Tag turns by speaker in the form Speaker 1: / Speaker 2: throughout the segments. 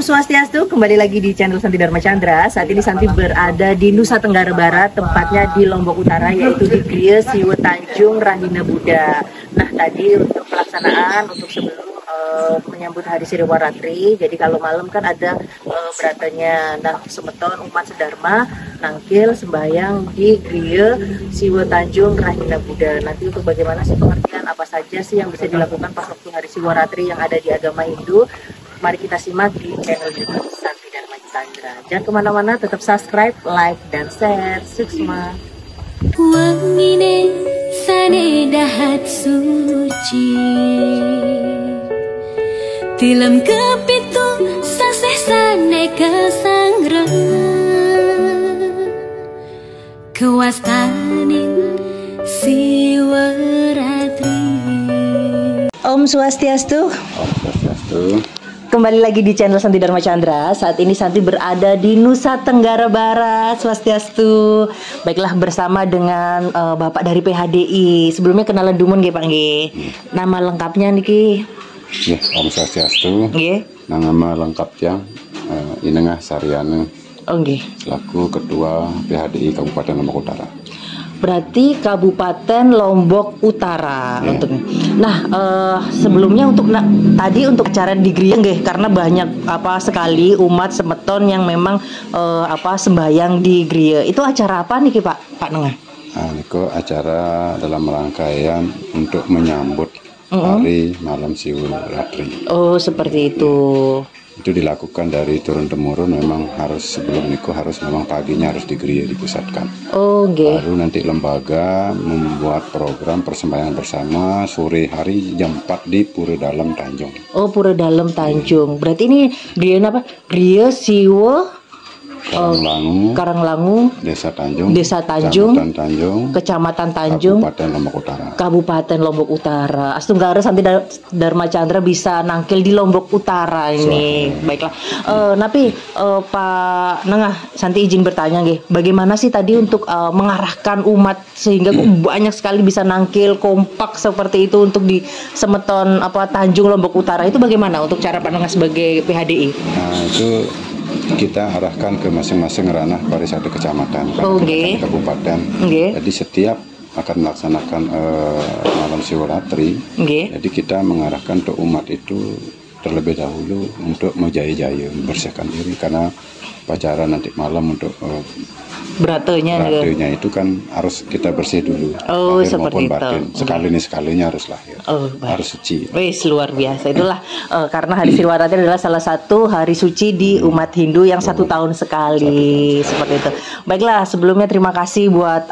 Speaker 1: Om Swastiastu, kembali lagi di channel Santi Dharma Chandra. Saat ini Santi berada di Nusa Tenggara Barat, tempatnya di Lombok Utara, yaitu di Gria Siwa Tanjung Rahina Buddha. Nah, tadi untuk pelaksanaan, untuk sebelum menyambut Hari Siriwaratri, jadi kalau malam kan ada beratanya. Nah, semeton umat sedharma nangkil sembahyang di Gria Siwa Tanjung Rahina Buddha. Nanti untuk bagaimana sih pengertian, apa saja sih yang bisa dilakukan pas waktu Hari Siriwaratri yang ada di agama Hindu, mari kita simak di channel YouTube Santi Dharma Chandra. Jangan kemana-mana, tetap subscribe, like, dan share. Suksma.
Speaker 2: Wangine sane dahat suci, tilam kepitu saseh sane kesangra, kewastanin Siwaratri.
Speaker 1: Om Swastiastu.
Speaker 3: Om Swastiastu.
Speaker 1: Kembali lagi di channel Santi Dharma Chandra. Saat ini Santi berada di Nusa Tenggara Barat. Swastiastu. Baiklah, bersama dengan Bapak dari PHDI. Sebelumnya kenalan dumun nggih Pak nggih. Nama lengkapnya niki?
Speaker 3: Nggih, Om Swastiastu.
Speaker 1: Nggih.
Speaker 3: Nama lengkapnya Inengah Saryana.
Speaker 1: Oh nggih.
Speaker 3: Selaku Ketua PHDI Kabupaten Lombok Utara.
Speaker 1: Berarti Kabupaten Lombok Utara untuknya. Nah, sebelumnya untuk tadi untuk acara di Gria nggih, karena banyak sekali umat semeton yang memang sembahyang di Gria. Itu acara apa nih Pak Nengah?
Speaker 3: Itu acara dalam rangkaian untuk menyambut Hari Malam Siwaratri.
Speaker 1: Oh, seperti itu.
Speaker 3: Itu dilakukan dari turun temurun, memang harus sebelum niku harus memang paginya harus di Gria dipusatkan.
Speaker 1: Oh, okay.
Speaker 3: Baru nanti lembaga membuat program persembahyaan bersama sore hari jam 4 di Pura Dalam Tanjung.
Speaker 1: Oh, Pura Dalam Tanjung. Berarti ini Gria apa? Gria Siwa Karanglangu, Desa Tanjung, Kecamatan Tanjung,
Speaker 3: Kabupaten Lombok Utara.
Speaker 1: Kabupaten Lombok Utara. Astunggara Santi Dharma Chandra bisa nangkil di Lombok Utara ini. Baiklah. Tapi Pak Nengah, Santi izin bertanya nggih, bagaimana sih tadi untuk mengarahkan umat sehingga banyak sekali bisa nangkil kompak seperti itu untuk di semeton Tanjung Lombok Utara, itu bagaimana untuk cara Pak Nengah sebagai PHDI?
Speaker 3: Nah, itu kita arahkan ke masing-masing ranah pariwisata kecamatan, kabupaten. Jadi setiap akan melaksanakan malam Siwaratri, jadi kita mengarahkan ke umat itu terlebih dahulu untuk menjaya-jaya, membersihkan diri, karena upacara nanti malam untuk beratanya itu kan harus kita bersih dulu, lahir maupun batin. Sekalinya harus lahir, harus suci.
Speaker 1: Wis, luar biasa. Itulah karena Hari Siriwaratri adalah salah satu hari suci di umat Hindu yang 1 tahun sekali. Seperti itu. Baiklah, sebelumnya terima kasih buat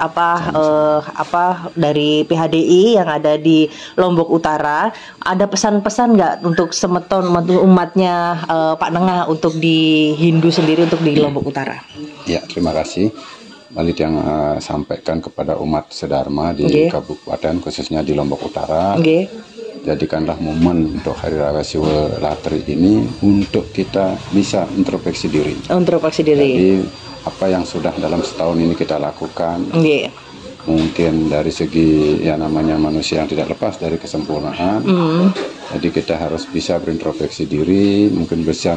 Speaker 1: dari PHDI yang ada di Lombok Utara. Ada pesan-pesan nggak untuk semeton umatnya Pak Nengah untuk di Hindu sendiri, untuk di Lombok Utara?
Speaker 3: Ya, terima kasih. Balik yang sampaikan kepada umat sedharma di kabupaten, khususnya di Lombok Utara. Jadikanlah momen untuk Hari Raya Siwaratri ini untuk kita bisa introspeksi diri. Jadi apa yang sudah dalam setahun ini kita lakukan, mungkin dari segi namanya manusia yang tidak lepas dari kesempurnaan. Jadi kita harus bisa berintrospeksi diri, mungkin bisa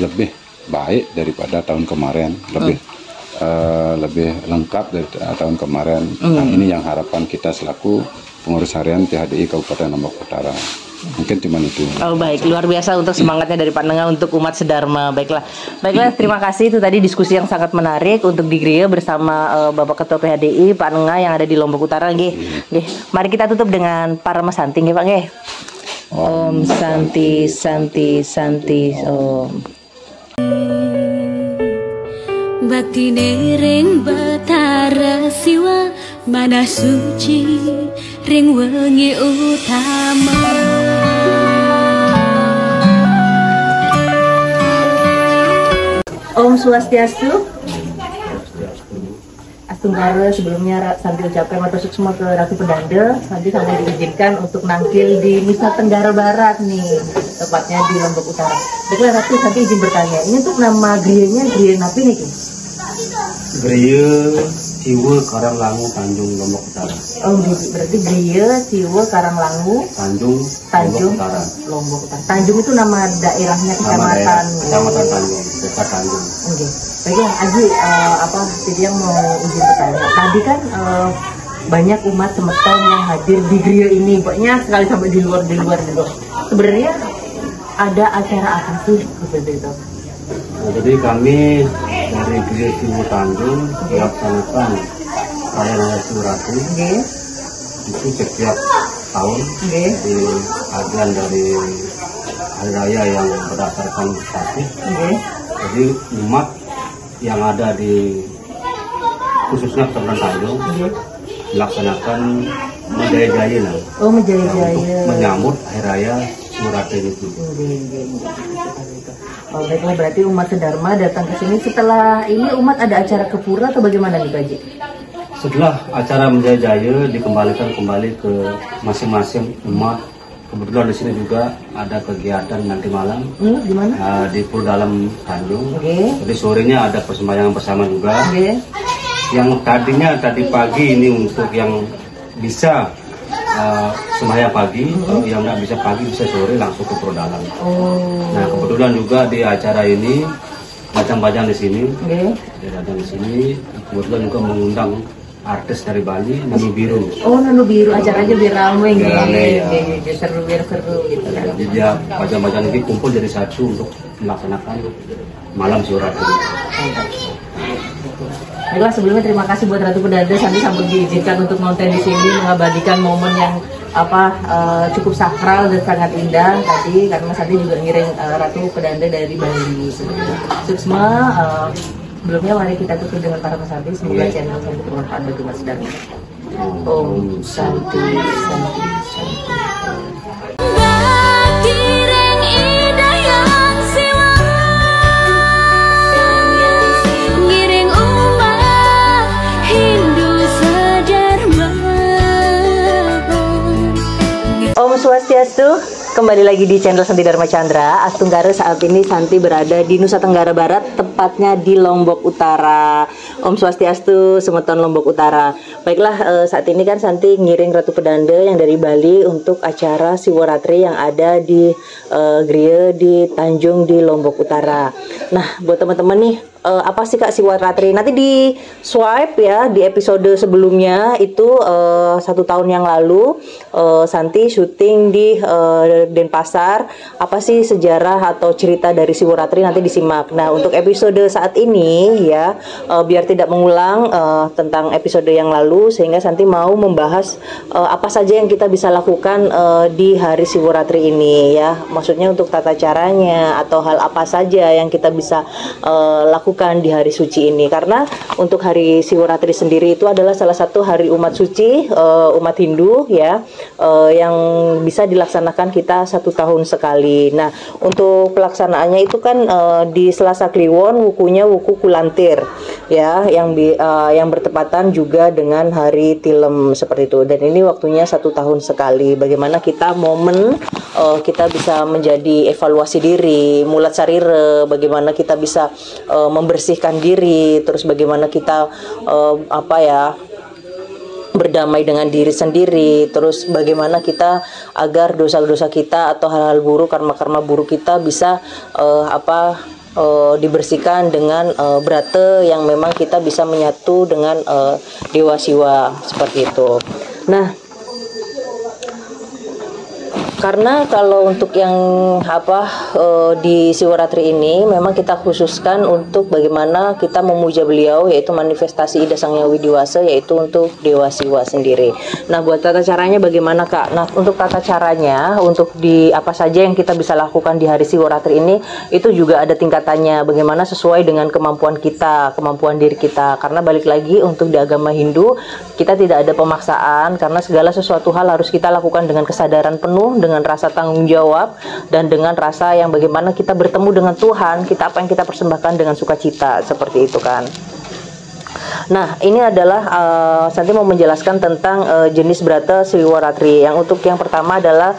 Speaker 3: lebih baik daripada tahun kemarin, lebih lengkap dari tahun kemarin. Nah, ini yang harapan kita selaku pengurus harian PHDI Kabupaten Lombok Utara. Mungkin cuma itu. Oh, baik, luar biasa untuk semangatnya dari Pak Nengah untuk umat sedharma. Baiklah, terima kasih. Itu tadi diskusi yang sangat menarik untuk di Gria bersama Bapak Ketua PHDI Pak Nengah yang ada di Lombok Utara. Mari kita tutup dengan Paramasanti nggih Pak nggih. Om Santi Santi Santi Om.
Speaker 2: Baktine ring Batara Siwa mana suci ring wengi utama.
Speaker 1: Om Swastiastu. Astunggara, sebelumnya Santi ucapkan matur suksma ke Ratu Pedanda. Santi sampai diizinkan untuk nangkil di Nusa Tenggara Barat nih, tepatnya di Lombok Utara. Baiklah Ratu, Santi izin bertanya, ini untuk nama Gria-nya Gria napi nih?
Speaker 4: Gria Siwe Karanglangu Tanjung Lombok Utara.
Speaker 1: Oh, berarti Gria Siwe Karanglangu
Speaker 4: Tanjung Lombok Utara.
Speaker 1: Lombok Utara. Tanjung itu nama daerahnya, kecamatan.
Speaker 4: Kecamatan Tanjung, Desa Tanjung.
Speaker 1: Oke. Baiklah, Aji, Jadi yang mau izin bertanya. Tadi kan banyak umat semeton yang hadir di Gria ini, banyak sekali sampai di luar gitu. Sebenarnya ada acara apa sih seperti itu?
Speaker 4: Nah, jadi kami dari Gria Siwe Tanjung melaksanakan perayaan Siweratri. Itu setiap tahun di bagian dari hari raya yang berdasarkan statis. Jadi umat yang ada di khususnya Kecamatan Tanjung melaksanakan menjaya-jaya untuk menyambut hari raya Siweratri itu.
Speaker 1: Oh, baiklah, berarti umat Sedharma datang ke sini. Setelah ini umat ada acara ke pura atau bagaimana nih Pak Haji?
Speaker 4: Setelah acara menjaya-jaya dikembalikan kembali ke masing-masing umat. Kebetulan di sini juga ada kegiatan nanti malam
Speaker 1: di mana?
Speaker 4: Di Pur Dalam Tanjung. Jadi sorenya ada persembahyangan bersama juga. Yang tadinya tadi pagi ini untuk yang bisa sembahyang pagi, kalau yang nggak bisa pagi bisa sore langsung ke Pur Dalam. Nah kebetulan juga di acara ini bajang-bajang di sini, kebetulan juga mengundang artis dari Bali, Nanu Biru.
Speaker 1: Oh, Nanu Biru, acaranya biar ramai,
Speaker 4: seru gitu. Jadi dia bajang-bajang ini kumpul jadi satu untuk melaksanakan malam Siweratri.
Speaker 1: Baiklah, sebelumnya terima kasih buat Ratu Pedanda Santi sampai diizinkan untuk nonton di sini, mengabadikan momen yang cukup sakral dan sangat indah tadi, karena Santi juga ngiring Ratu Pedanda dari Bali. Suksma. Sebelumnya mari kita tutup dengan para pesanti. Semoga channel Santi bermanfaat bagi umat Sedharma. Om Santi Santi Santi. Om Swastiastu. Kembali lagi di channel Santi Dharma Chandra. Astunggara, saat ini Santi berada di Nusa Tenggara Barat, tepatnya di Lombok Utara. Om Swastiastu, Semeton Lombok Utara. Baiklah, saat ini kan Santi ngiring Ratu Pedanda yang dari Bali untuk acara Siweratri yang ada di Gria di Tanjung di Lombok Utara. Nah, buat teman-teman nih, apa sih Kak Siweratri? Nanti di swipe ya di episode sebelumnya itu 1 tahun yang lalu Santi syuting di Denpasar. Apa sih sejarah atau cerita dari Siweratri, nanti disimak. Nah, untuk episode saat ini ya, biar tidak mengulang tentang episode yang lalu, sehingga Santi mau membahas apa saja yang kita bisa lakukan di hari Siweratri ini ya. Maksudnya untuk tata caranya atau hal apa saja yang kita bisa lakukan di hari suci ini, karena untuk hari Siweratri sendiri itu adalah salah satu hari umat suci umat Hindu ya, yang bisa dilaksanakan kita 1 tahun sekali. Nah, untuk pelaksanaannya itu kan di Selasa Kliwon, wukunya wuku Kulantir ya, yang bertepatan juga dengan hari Tilem seperti itu. Dan ini waktunya 1 tahun sekali. Bagaimana kita momen kita bisa menjadi evaluasi diri, mulat sarire, bagaimana kita bisa membersihkan diri, terus bagaimana kita berdamai dengan diri sendiri, terus bagaimana kita agar dosa-dosa kita atau hal-hal buruk, karma-karma buruk kita bisa dibersihkan dengan brata yang memang kita bisa menyatu dengan Dewa Siwa seperti itu. Nah, karena kalau untuk yang di Siweratri ini memang kita khususkan untuk bagaimana kita memuja beliau, yaitu manifestasi Ida Sang Hyang Widiwasa, yaitu untuk Dewa Siwa sendiri. Nah, buat tata caranya bagaimana Kak? Nah, untuk tata caranya, untuk di apa saja yang kita bisa lakukan di hari Siweratri ini, itu juga ada tingkatannya, bagaimana sesuai dengan kemampuan kita, kemampuan diri kita. Karena balik lagi, untuk di agama Hindu kita tidak ada pemaksaan, karena segala sesuatu hal harus kita lakukan dengan kesadaran penuh, dengan rasa tanggung jawab, dan dengan rasa yang bagaimana kita bertemu dengan Tuhan, kita apa yang kita persembahkan dengan sukacita, seperti itu kan. Nah, ini adalah Santi mau menjelaskan tentang jenis brata Siwaratri. Yang untuk yang pertama adalah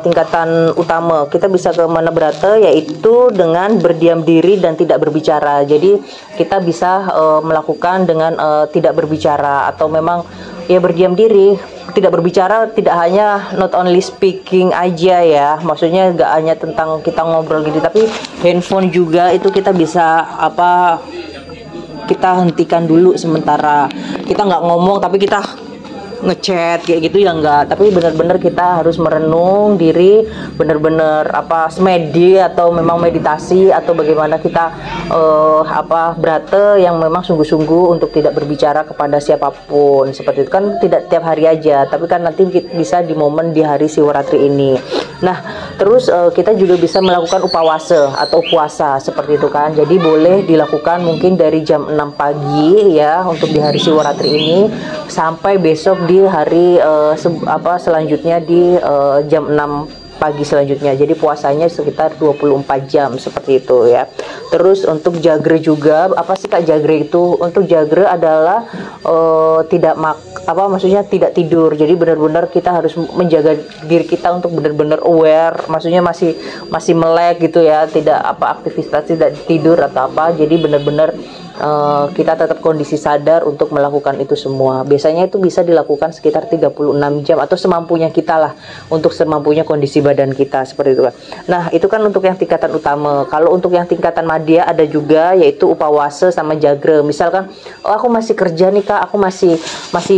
Speaker 1: tingkatan utama. Kita bisa ke mana brata, yaitu dengan berdiam diri dan tidak berbicara. Jadi kita bisa melakukan dengan tidak berbicara, atau memang ya berdiam diri, tidak berbicara. Tidak hanya not only speaking aja ya, maksudnya gak hanya tentang kita ngobrol gitu, tapi handphone juga itu kita bisa kita hentikan dulu sementara. Kita nggak ngomong tapi kita ngechat kayak gitu ya enggak, tapi benar-benar kita harus merenung diri, benar-benar semedi atau memang meditasi, atau bagaimana kita brata yang memang sungguh-sungguh untuk tidak berbicara kepada siapapun. Seperti itu kan, tidak tiap hari aja, tapi kan nanti bisa di momen di hari Siwaratri ini. Nah, terus kita juga bisa melakukan upawasa atau puasa seperti itu kan. Jadi boleh dilakukan mungkin dari jam 6 pagi ya untuk di hari Siwaratri ini sampai besok di hari selanjutnya di jam 6 pagi selanjutnya. Jadi puasanya sekitar 24 jam seperti itu ya. Terus untuk jagre juga, apa sih Kak jagre itu? Untuk jagre adalah maksudnya tidak tidur. Jadi benar-benar kita harus menjaga diri kita untuk benar-benar aware, maksudnya masih melek gitu ya, tidak aktivitas, tidak tidur atau apa. Jadi benar-benar kita tetap kondisi sadar untuk melakukan itu semua. Biasanya itu bisa dilakukan sekitar 36 jam atau semampunya kita lah, untuk semampunya kondisi badan kita seperti itu kan. Nah, itu kan untuk yang tingkatan utama. Kalau untuk yang tingkatan madya ada juga, yaitu upawasa sama jagre. Misalkan aku masih kerja nih Kak, aku masih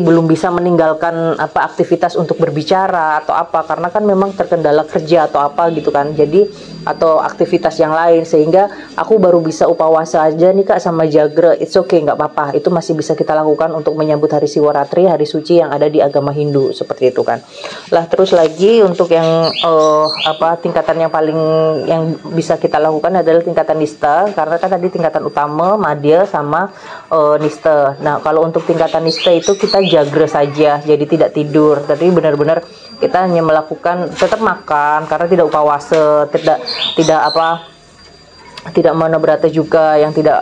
Speaker 1: belum bisa meninggalkan aktivitas untuk berbicara atau apa, karena kan memang terkendala kerja atau apa gitu kan. Jadi atau aktivitas yang lain, sehingga aku baru bisa upawasa aja nih Kak sama jagre. It's okay, nggak apa-apa. Itu masih bisa kita lakukan untuk menyambut hari Siwaratri, hari suci yang ada di agama Hindu seperti itu kan. Lah terus lagi untuk yang tingkatan yang paling yang bisa kita lakukan adalah tingkatan nista, karena kan tadi tingkatan utama madya sama nista. Nah, kalau untuk tingkatan nista itu kita jagre saja, jadi tidak tidur. Tapi benar-benar kita hanya melakukan, tetap makan karena tidak upawasa, tidak manabrata juga, yang tidak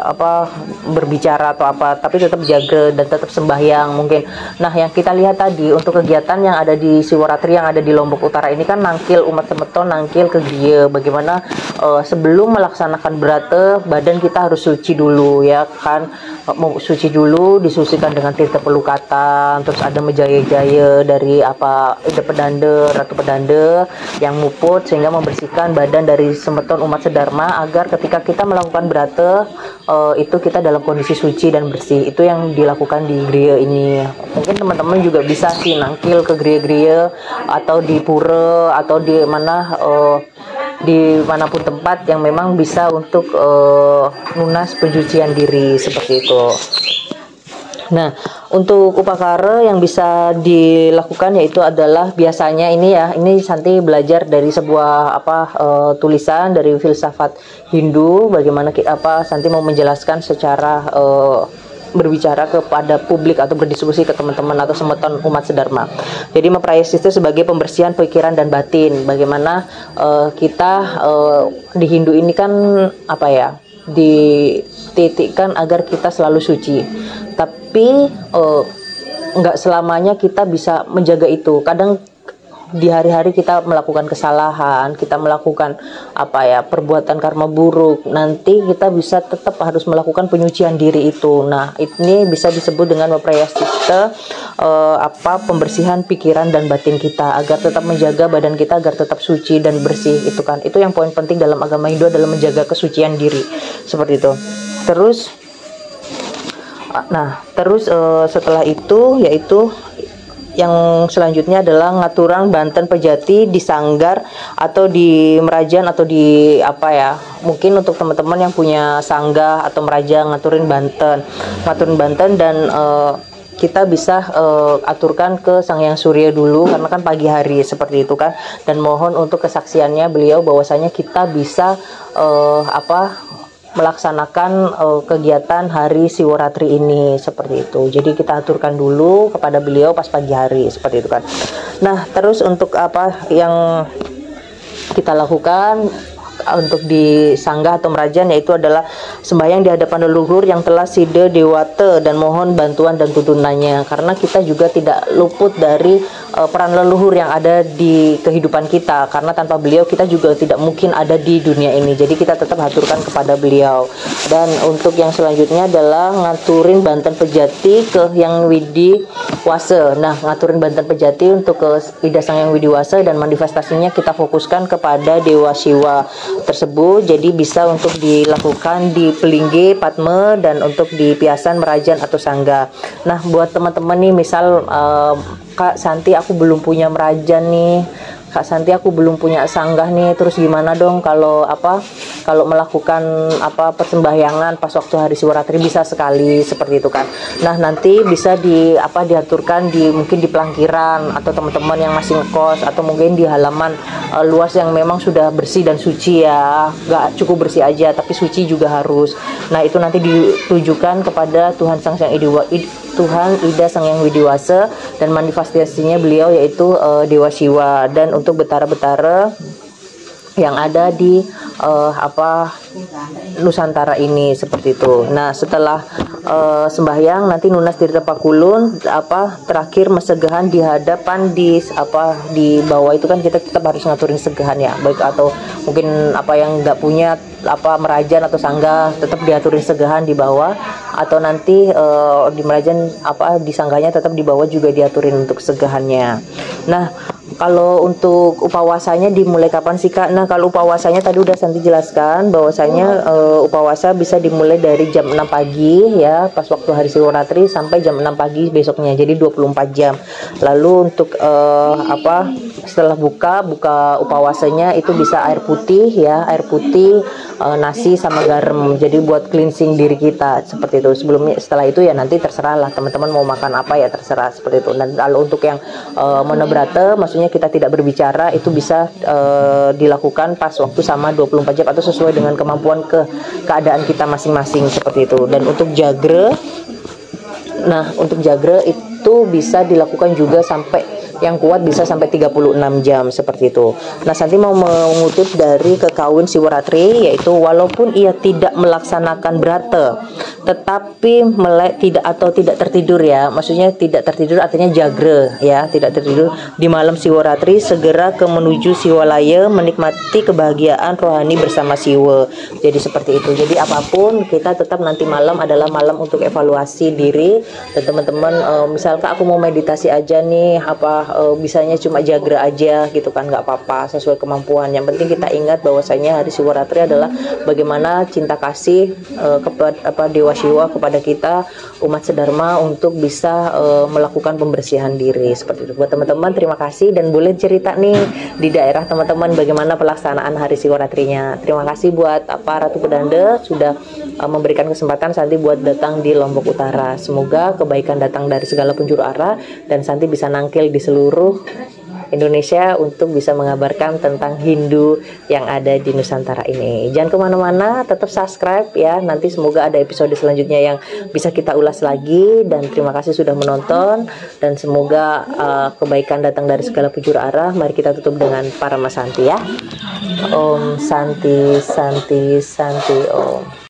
Speaker 1: berbicara atau apa, tapi tetap jaga dan tetap sembahyang mungkin. Nah, yang kita lihat tadi untuk kegiatan yang ada di Siwaratri yang ada di Lombok Utara ini kan nangkil umat semeton, nangkil ke griya. Bagaimana sebelum melaksanakan brata, badan kita harus suci dulu ya kan, suci dulu, disucikan dengan tirta pelukatan, terus ada mejaya-jaya dari ida pedanda, ratu pedanda yang muput, sehingga membersihkan badan dari semeton umat sedharma, agar ketika kita melakukan brata itu kita dalam kondisi suci dan bersih. Itu yang dilakukan di griya ini. Mungkin teman-teman juga bisa sih nangkil ke griya-griya atau di pura atau di mana di manapun tempat yang memang bisa untuk lunas pencucian diri seperti itu. Nah, untuk upakara yang bisa dilakukan yaitu adalah biasanya ini Santi belajar dari sebuah tulisan dari filsafat Hindu, bagaimana Santi mau menjelaskan secara berbicara kepada publik atau berdiskusi ke teman-teman atau semeton umat sedharma. Jadi memprayasista sebagai pembersihan pikiran dan batin. Bagaimana kita di Hindu ini kan dititikkan agar kita selalu suci. Tapi nggak selamanya kita bisa menjaga itu. Kadang di hari-hari kita melakukan kesalahan, kita melakukan perbuatan karma buruk, nanti kita bisa tetap harus melakukan penyucian diri itu. Nah, ini bisa disebut dengan memprayasista pembersihan pikiran dan batin kita, agar tetap menjaga badan kita agar tetap suci dan bersih. Itu kan, itu yang poin penting dalam agama Hindu adalah menjaga kesucian diri seperti itu. Terus setelah itu yaitu yang selanjutnya adalah ngaturan Banten Pejati di Sanggar atau di Merajan atau di mungkin untuk teman-teman yang punya sanggah atau meraja ngaturin Banten dan kita bisa aturkan ke Sang Hyang Surya dulu, karena kan pagi hari seperti itu kan, dan mohon untuk kesaksiannya beliau bahwasanya kita bisa melaksanakan kegiatan hari Siwaratri ini seperti itu. Jadi kita aturkan dulu kepada beliau pas pagi hari seperti itu kan. Nah, terus untuk yang kita lakukan untuk di sanggah atau merajan yaitu adalah sembahyang di hadapan leluhur yang telah sida dewata dan mohon bantuan dan tuntunannya, karena kita juga tidak luput dari peran leluhur yang ada di kehidupan kita, karena tanpa beliau kita juga tidak mungkin ada di dunia ini. Jadi kita tetap haturkan kepada beliau. Dan untuk yang selanjutnya adalah ngaturin Banten Pejati ke Hyang Widi Wase. Nah, ngaturin Banten Pejati untuk ke Ida Sang Hyang Widi Wase, dan manifestasinya kita fokuskan kepada Dewa Siwa tersebut. Jadi bisa untuk dilakukan di Pelingge, Padme, dan untuk di Piasan, Merajan atau Sangga. Nah, buat teman-teman nih, misal Kak Santi aku belum punya merajan nih, Kak Santi aku belum punya sanggah nih, terus gimana dong kalau melakukan persembahyangan pas waktu hari Siwaratri? Bisa sekali seperti itu kan. Nah, nanti bisa diaturkan mungkin di pelangkiran, atau teman-teman yang masih ngekos, atau mungkin di halaman luas yang memang sudah bersih dan suci ya, gak cukup bersih aja tapi suci juga harus. Nah, itu nanti ditujukan kepada Tuhan Ida Sang Hyang Widi Wase, dan manifestasinya beliau yaitu Dewa Siwa, dan untuk betara-betara yang ada di Nusantara ini seperti itu. Nah, setelah sembahyang nanti Nunas Tirta Pakulun terakhir mesegahan di hadapan di bawah itu kan kita tetap harus ngaturin segahan ya, baik atau mungkin yang nggak punya merajan atau sangga tetap diaturin segahan di bawah, atau nanti di merajan di sangganya tetap di bawah juga diaturin untuk segahannya. Nah, kalau untuk upawasanya dimulai kapan sih Kak? Nah, kalau upawasanya tadi udah Santi jelaskan bahwasanya upawasa bisa dimulai dari jam 6 pagi ya, pas waktu hari Siwaratri, sampai jam 6 pagi besoknya, jadi 24 jam. Lalu untuk setelah buka upawasanya itu bisa air putih ya, air putih, nasi sama garam, jadi buat cleansing diri kita seperti itu. Setelah itu ya nanti terserah lah teman-teman mau makan apa ya, terserah seperti itu. Dan kalau untuk yang monobrata, maksudnya kita tidak berbicara, itu bisa dilakukan pas waktu sama 24 jam atau sesuai dengan kemampuan keadaan kita masing-masing seperti itu. Dan untuk jagre, nah untuk jagre itu bisa dilakukan juga sampai yang kuat bisa sampai 36 jam seperti itu. Nah, Santi mau mengutip dari Kekawin Siwaratri, yaitu walaupun ia tidak melaksanakan brata tetapi tidak tertidur ya, maksudnya tidak tertidur artinya jagre ya, tidak tertidur di malam Siwaratri, segera menuju Siwalaya menikmati kebahagiaan rohani bersama Siwa. Jadi seperti itu. Jadi apapun kita tetap nanti malam adalah malam untuk evaluasi diri. Dan teman-teman misalkan aku mau meditasi aja nih, bisanya cuma jagre aja gitu kan, nggak apa-apa, sesuai kemampuan. Yang penting kita ingat bahwasanya hari Siwaratri adalah bagaimana cinta kasih kepada Dewa Siwa kepada kita umat sedharma untuk bisa melakukan pembersihan diri seperti itu. Buat teman-teman terima kasih, dan boleh cerita nih di daerah teman-teman bagaimana pelaksanaan hari Siwaratrinya. Terima kasih buat Ratu Pedanda sudah memberikan kesempatan Santi buat datang di Lombok Utara. Semoga kebaikan datang dari segala penjuru arah, dan Santi bisa nangkil di seluruh Indonesia untuk bisa mengabarkan tentang Hindu yang ada di Nusantara ini. Jangan kemana-mana, tetap subscribe ya. Nanti semoga ada episode selanjutnya yang bisa kita ulas lagi. Dan terima kasih sudah menonton, dan semoga kebaikan datang dari segala penjuru arah. Mari kita tutup dengan Parama Santi ya. Om Santi Santi Santi Om.